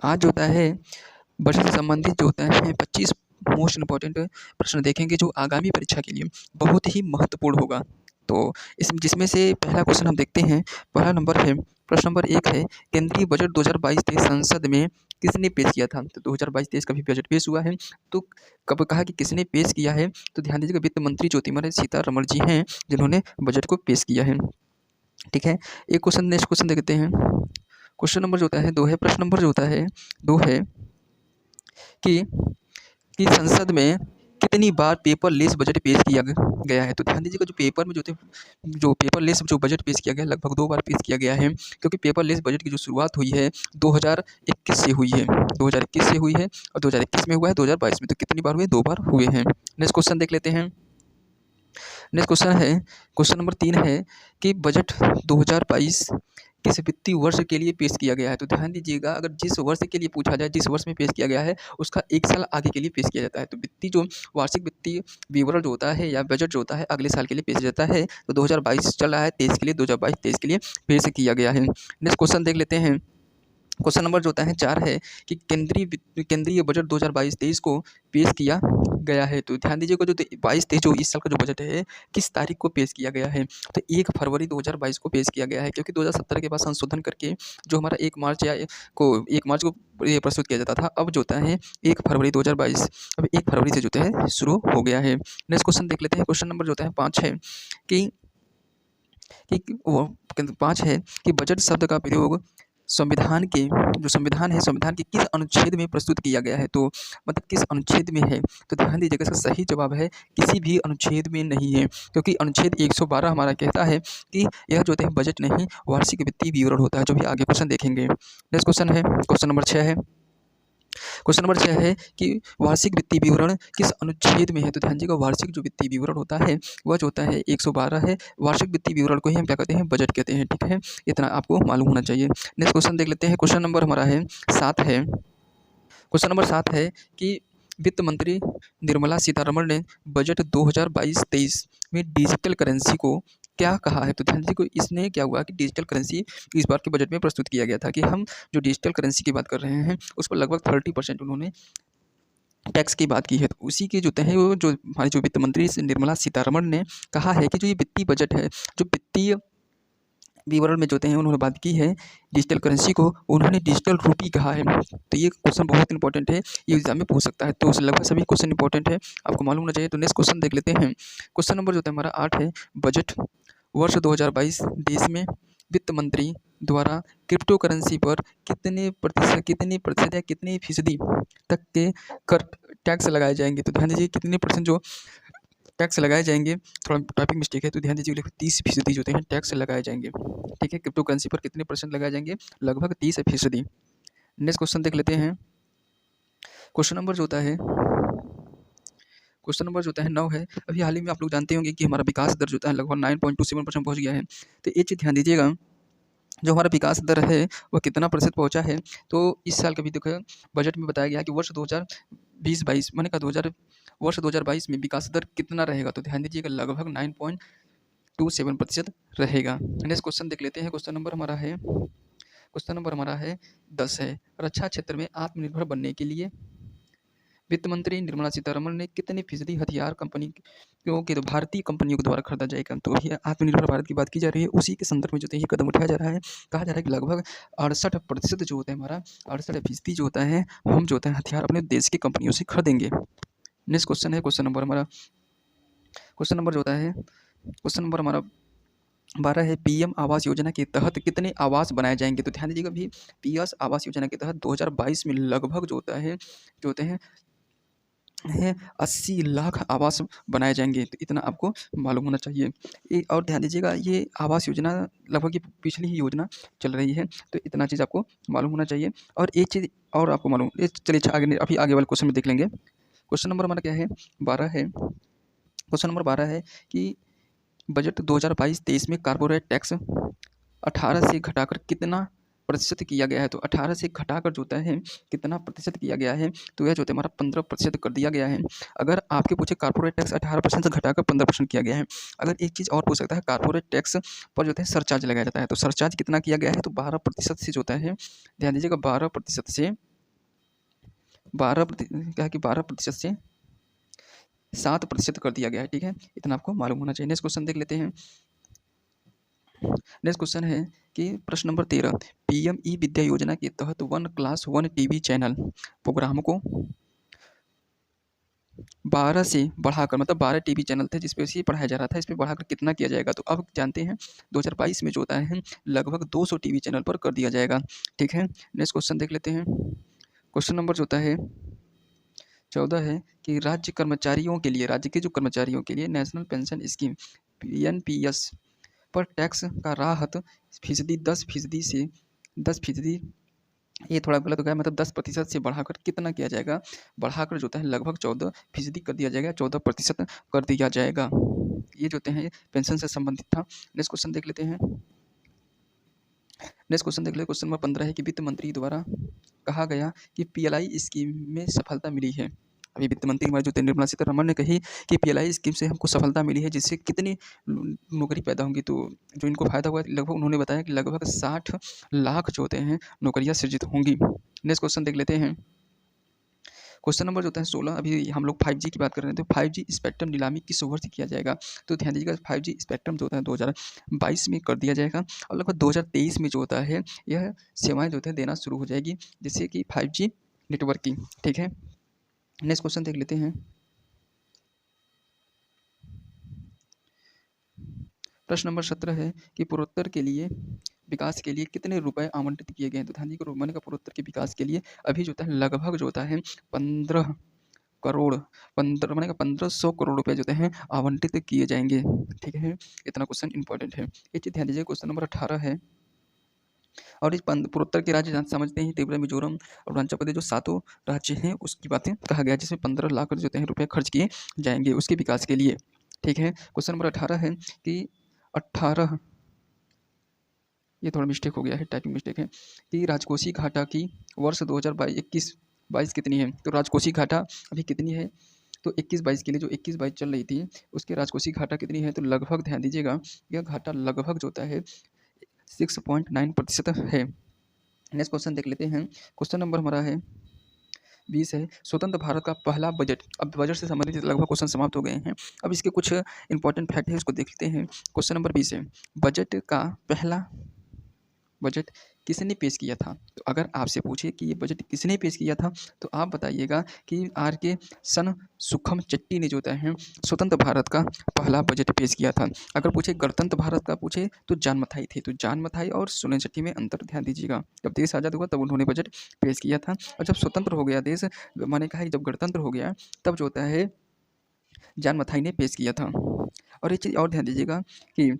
आज जो होता है बजट से संबंधित जो होता है 25 मोस्ट इम्पोर्टेंट प्रश्न देखेंगे जो आगामी परीक्षा के लिए बहुत ही महत्वपूर्ण होगा। तो इस जिसमें से पहला क्वेश्चन हम देखते हैं। पहला नंबर है, प्रश्न नंबर 1 है, केंद्रीय बजट 2022-23 संसद में किसने पेश किया था? तो 2022-23 का भी बजट पेश हुआ है। तो कब कहा कि किसने पेश किया है? तो ध्यान दीजिएगा, वित्त मंत्री ज्योतिर्मय सीतारमण जी हैं जिन्होंने बजट को पेश किया है। ठीक है, एक क्वेश्चन, नेक्स्ट क्वेश्चन देखते हैं। क्वेश्चन नंबर जो होता है 2 है, प्रश्न नंबर जो होता है 2 है कि संसद में कितनी बार पेपरलेस बजट पेश किया गया है? तो ध्यान दीजिएगा, जो पेपर में जो पेपरलेस जो बजट पेश किया गया लगभग 2 बार पेश किया गया है, क्योंकि पेपरलेस बजट की जो शुरुआत हुई है 2021 से हुई है। 2021 से हुई है और 2021 में हुआ है 2022 में। तो कितनी बार हुए? 2 बार हुए हैं। नेक्स्ट क्वेश्चन देख लेते हैं। नेक्स्ट क्वेश्चन है, क्वेश्चन नंबर 3 है कि बजट 2022 किस वित्तीय वर्ष के लिए पेश किया गया है? तो ध्यान दीजिएगा, अगर जिस वर्ष के लिए पूछा जाए, जिस वर्ष में पेश किया गया है, उसका 1 साल आगे के लिए पेश किया जाता है। तो वार्षिक वित्तीय विवरण जो होता है या बजट जो होता है अगले साल के लिए पेश किया जाता है। तो 2022 चल रहा है, 23 के लिए 2022-23 के लिए पेश किया गया है। नेक्स्ट क्वेश्चन देख लेते हैं। क्वेश्चन नंबर जो होता है 4 है कि केंद्रीय बजट 2022-23 को पेश किया गया है। तो ध्यान दीजिएगा, जो 22-23 जो इस साल का जो बजट है किस तारीख को पेश किया गया है? तो 1 फरवरी 2022 को पेश किया गया है, क्योंकि 2017 के बाद संशोधन करके जो हमारा 1 मार्च को ये प्रस्तुत किया जाता था। अब जो होता है 1 फरवरी 2022, अब 1 फरवरी से जो होता है शुरू हो गया है। नेक्स्ट क्वेश्चन देख लेते हैं। क्वेश्चन नंबर जो होता है 5 है कि 5 है कि बजट शब्द का प्रयोग संविधान के जो संविधान है, संविधान के किस अनुच्छेद में प्रस्तुत किया गया है? तो मतलब किस अनुच्छेद में है? तो ध्यान दीजिएगा, इसका सही जवाब है किसी भी अनुच्छेद में नहीं है, क्योंकि अनुच्छेद 112 हमारा कहता है कि यह जो है बजट नहीं वार्षिक वित्तीय विवरण होता है, जो भी आगे क्वेश्चन देखेंगे। नेक्स्ट क्वेश्चन है, क्वेश्चन नंबर 6 है। क्वेश्चन नंबर 6 है कि वार्षिक वित्तीय विवरण किस अनुच्छेद में है? तो ध्यान दीजिएगा, वार्षिक जो वित्तीय विवरण होता है वह जो होता है 112 है। वार्षिक वित्तीय विवरण को ही हम क्या कहते हैं? बजट कहते हैं। ठीक है, इतना आपको मालूम होना चाहिए। नेक्स्ट क्वेश्चन देख लेते हैं। क्वेश्चन नंबर हमारा है 7 है। क्वेश्चन नंबर 7 है कि वित्त मंत्री निर्मला सीतारमण ने बजट 2022-23 में डिजिटल करेंसी को क्या कहा है? तो ध्यान दीजिए, इसने क्या हुआ कि डिजिटल करेंसी इस बार के बजट में प्रस्तुत किया गया था कि हम जो डिजिटल करेंसी की बात कर रहे हैं उस पर लगभग 30% उन्होंने टैक्स की बात की है। तो उसी के जो है वो जो हमारी जो वित्त मंत्री निर्मला सीतारमण ने कहा है कि जो ये वित्तीय बजट है, जो वित्तीय विवरण में जो हैं उन्होंने बात की है डिजिटल करेंसी को, उन्होंने डिजिटल रूपी कहा है। तो ये क्वेश्चन बहुत इंपॉर्टेंट है, ये एग्जाम में पूछ सकता है। तो लगभग सभी क्वेश्चन इंपॉर्टेंट है, आपको मालूम होना चाहिए। तो नेक्स्ट क्वेश्चन देख लेते हैं। क्वेश्चन नंबर जो है हमारा 8 है, बजट वर्ष 2022 देश में वित्त मंत्री द्वारा क्रिप्टो करेंसी पर कितने प्रतिशत या कितनी फीसदी तक के कर टैक्स लगाए जाएंगे? तो ध्यान दीजिए, कितने परसेंट जो टैक्स लगाए जाएंगे, थोड़ा टाइपिंग मिस्टेक है तो ध्यान दीजिए, 30% जो हैं टैक्स लगाए जाएंगे। ठीक है, क्रिप्टो करेंसी पर कितने परसेंट लगाए जाएंगे? लगभग 30%। नेक्स्ट क्वेश्चन देख लेते हैं। क्वेश्चन नंबर जो होता है 9 है। अभी हाल ही में आप लोग जानते होंगे कि हमारा विकास दर जो होता है लगभग 9.27% पहुँच गया है। तो ये चीज़ ध्यान दीजिएगा, जो हमारा विकास दर है वह कितना प्रतिशत पहुँचा है? तो इस साल का भी देखो बजट में बताया गया है कि वर्ष 2020-22 मैंने कहा वर्ष 2022 में विकास दर कितना रहेगा? तो ध्यान दीजिएगा, लगभग 9.27% रहेगा। नेक्स्ट क्वेश्चन देख लेते हैं। क्वेश्चन नंबर हमारा है 10 है, रक्षा क्षेत्र में आत्मनिर्भर बनने के लिए वित्त मंत्री निर्मला सीतारमण ने कितनी फीसदी हथियार कंपनियों के भारतीय कंपनियों के द्वारा खरीदा जाएगा? तो ये आत्मनिर्भर भारत की बात की जा रही है, उसी के संदर्भ में जो है ये कदम उठाया जा रहा है। कहा जा रहा है कि लगभग 68% जो होता है हमारा 68% जो होता है हम जो होता है हथियार अपने देश की कंपनियों से खरीदेंगे। नेक्स्ट क्वेश्चन है, क्वेश्चन नंबर हमारा 12 है, पीएम आवास योजना के तहत कितने आवास बनाए जाएंगे? तो ध्यान दीजिएगा, अभी पीएस आवास योजना के तहत 2022 में लगभग जो होते हैं 80 लाख आवास बनाए जाएंगे। तो इतना आपको मालूम होना चाहिए। और ध्यान दीजिएगा, ये आवास योजना लगभग ये पिछली ही योजना चल रही है, तो इतना चीज़ आपको मालूम होना चाहिए। और एक चीज़ और आपको मालूम, चलिए आगे वाले क्वेश्चन में देख लेंगे। क्वेश्चन नंबर हमारा क्या है? 12 है। क्वेश्चन नंबर 12 है कि बजट 2022-23 में कॉर्पोरेट टैक्स 18 से घटाकर कितना प्रतिशत किया गया है, तो 18 से घटाकर जो होता है कितना प्रतिशत किया गया है, तो यह जो होता है हमारा 15% कर दिया गया है। अगर आपके पूछे कॉर्पोरेट टैक्स 18% से घटाकर 15% किया गया है। अगर एक चीज़ और पूछ सकता है, कॉर्पोरेट टैक्स पर जो होता है सरचार्ज लगाया जाता है, तो सरचार्ज कितना किया गया है, तो 12% से जो होता है, ध्यान दीजिएगा 12% से 12% से 7% कर दिया गया है। ठीक है, इतना आपको मालूम होना चाहिए। नेक्स्ट क्वेश्चन देख लेते हैं। नेक्स्ट क्वेश्चन है कि प्रश्न नंबर 13, पीएम ई विद्या योजना के तहत 1 क्लास 1 टीवी चैनल प्रोग्राम को 12 से बढ़ाकर, मतलब 12 टीवी चैनल थे जिस पे इसे पढ़ाया जा रहा था, इस पे बढ़ाकर कितना किया जाएगा, तो अब जानते हैं 2022 में जो होता है लगभग 200 टीवी चैनल पर कर दिया जाएगा। ठीक है, नेक्स्ट क्वेश्चन देख लेते हैं। क्वेश्चन नंबर जो होता है 14 है कि राज्य कर्मचारियों के लिए, राज्य के जो कर्मचारियों के लिए नेशनल पेंशन स्कीम एनपीएस पर टैक्स का राहत फीसदी 10% से 10%, ये थोड़ा गलत हो गया, मतलब 10% से बढ़ाकर कितना किया जाएगा, बढ़ाकर जो होता है लगभग 14% कर दिया जाएगा, 14% कर दिया जाएगा। ये जो होते हैं पेंशन से संबंधित था। नेक्स्ट क्वेश्चन देख लेते हैं। नेक्स्ट क्वेश्चन देख लेते हैं। क्वेश्चन नंबर 15 है कि वित्त मंत्री द्वारा कहा गया कि पीएलआई स्कीम में सफलता मिली है। अभी वित्त मंत्री हमारे जो थे निर्मला सीतारमण ने कही कि पीएलआई स्कीम से हमको सफलता मिली है, जिससे कितनी नौकरी पैदा होंगी, तो जो इनको फायदा हुआ लगभग उन्होंने बताया कि लगभग 60 लाख जो होते हैं नौकरियां सृजित होंगी। नेक्स्ट क्वेश्चन देख लेते हैं। क्वेश्चन नंबर जो होता है 16, अभी हम लोग 5G की बात कर रहे हैं, तो 5G स्पेक्ट्रम नीलामी किस ओवर से किया जाएगा, तो ध्यान दीजिएगा 5G स्पेक्ट्रम जो होता है 2022 में कर दिया जाएगा, और लगभग 2023 में जो होता है यह सेवाएं जो होते हैं देना शुरू हो जाएगी, जैसे कि 5G नेटवर्किंग। ठीक है, नेक्स्ट क्वेश्चन देख लेते हैं। प्रश्न नंबर 17 है कि पूर्वोत्तर के लिए विकास के लिए कितने रुपए आवंटित किए गए हैं, तो ध्यान दीजिएगा मैंने कहा पूर्वोत्तर के विकास के लिए अभी जो होता है लगभग जो होता है 15 करोड़ 15 मैंने कहा 1500 करोड़ रुपए जो होते हैं आवंटित किए जाएंगे। ठीक है, इतना क्वेश्चन इंपॉर्टेंट है, ये चीज़ ध्यान दीजिए। क्वेश्चन नंबर 18 है, और इस पूर्वोत्तर के राज्य समझते हैं त्रिपुरा, मिजोरम, अरुणाचल प्रदेश, जो 7 राज्य हैं उसकी बातें कहा गया, जिसमें 15 लाख जो होते हैं रुपये खर्च किए जाएंगे उसके विकास के लिए। ठीक है, क्वेश्चन नंबर 18 है कि 18, ये थोड़ा मिस्टेक हो गया है, टाइपिंग मिस्टेक है, कि राजकोषीय घाटा की वर्ष 2021-22 कितनी है, तो राजकोषीय घाटा अभी कितनी है, तो 21-22 के लिए जो 21-22 चल रही थी उसके राजकोषीय घाटा कितनी है, तो लगभग ध्यान दीजिएगा यह घाटा लगभग जो होता है 6.9% है। नेक्स्ट क्वेश्चन देख लेते हैं। क्वेश्चन नंबर हमारा है 20 है, स्वतंत्र भारत का पहला बजट। अब बजट से संबंधित लगभग क्वेश्चन समाप्त हो गए हैं, अब इसके कुछ इंपॉर्टेंट फैक्ट है उसको देख लेते हैं। क्वेश्चन नंबर 20 है, बजट का पहला बजट किसने पेश किया था, तो अगर आपसे पूछे कि ये बजट किसने पेश किया था, तो आप बताइएगा कि R.K. सनसुखम चट्टी ने जो होता है स्वतंत्र भारत का पहला बजट पेश किया था। अगर पूछे गणतंत्र भारत का पूछे तो जान मथाई थे, तो जान मथाई और सुनील शेट्टी में अंतर ध्यान दीजिएगा। जब देश आज़ाद हुआ तब उन्होंने बजट पेश किया था, और जब स्वतंत्र हो गया देश, मैंने कहा कि जब गणतंत्र हो गया तब जो होता है जान मथाई ने पेश किया था। और एक चीज़ और ध्यान दीजिएगा कि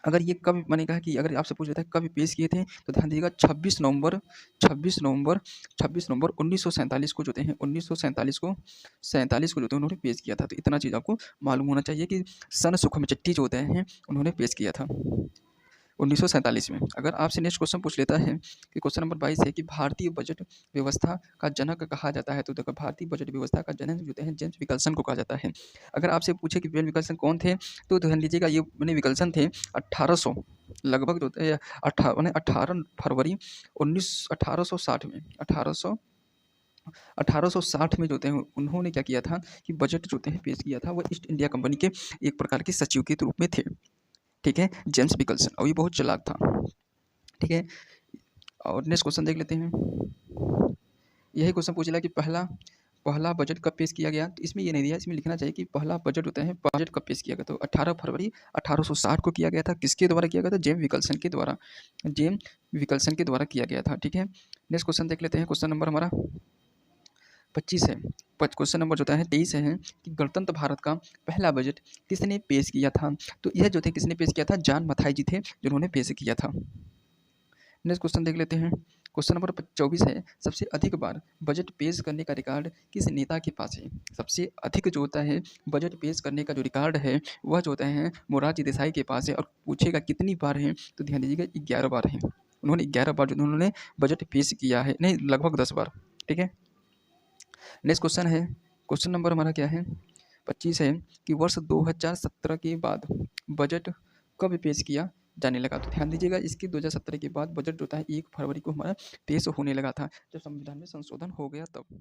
अगर ये कब, मैंने कहा कि अगर आपसे पूछ रहा था कब पेश किए थे, तो ध्यान दीजिएगा 26 नवंबर 1947 को जो थे 1947 को जो थे उन्होंने पेश किया था। तो इतना चीज़ आपको मालूम होना चाहिए कि सन सुखमचट्टी जो होते हैं उन्होंने पेश किया था 1947 में। अगर आपसे नेक्स्ट क्वेश्चन पूछ लेता है कि क्वेश्चन नंबर 22 है कि भारतीय बजट व्यवस्था का जनक कहा जाता है, तो देखो भारतीय बजट व्यवस्था का जनक जो है जेम्स विकल्सन को कहा जाता है। अगर आपसे पूछे कि जेम्स विकल्सन कौन थे, तो ध्यान दीजिएगा ये मैंने विकल्सन थे 1800 लगभग जो है 18 फरवरी 1860 में 1860 में जो थे उन्होंने क्या किया था कि बजट जो है पेश किया था, वो ईस्ट इंडिया कंपनी के एक प्रकार के सचिव के रूप में थे। ठीक है, जेम्स विकल्सन, और ये बहुत चालाक था। ठीक है, और नेक्स्ट क्वेश्चन देख लेते हैं। यही क्वेश्चन पूछेगा कि पहला बजट कब पेश किया गया, तो इसमें ये नहीं दिया, इसमें लिखना चाहिए कि पहला बजट होता है बजट कब पेश किया गया, तो 18 फरवरी 1860 को किया गया था। किसके द्वारा किया गया था, जेम्स विकल्सन के द्वारा किया गया था। ठीक है, नेक्स्ट क्वेश्चन देख लेते हैं। क्वेश्चन नंबर हमारा 25 है, क्वेश्चन नंबर जो होता है 23 है कि गणतंत्र भारत का पहला बजट किसने पेश किया था, तो यह जो थे किसने पेश किया था, जान मथाई जी थे जिन्होंने पेश किया था। नेक्स्ट क्वेश्चन देख लेते हैं। क्वेश्चन नंबर 24 है, सबसे अधिक बार बजट पेश करने का रिकॉर्ड किस नेता के पास है, सबसे अधिक जो होता है बजट पेश करने का जो रिकॉर्ड है वह जो होता है मोरारजी देसाई के पास है, और पूछेगा कितनी बार है, तो ध्यान दीजिएगा 11 बार है, उन्होंने 11 बार जो उन्होंने बजट पेश किया है, नहीं लगभग 10 बार। ठीक है। नेक्स्ट क्वेश्चन है, क्वेश्चन नंबर हमारा क्या है 25 है कि वर्ष 2017 के बाद बजट कब पेश किया जाने लगा। तो ध्यान दीजिएगा, इसके 2017 के बाद बजट जो था 1 फरवरी को हमारा पेश होने लगा था, जब संविधान में संशोधन हो गया तब।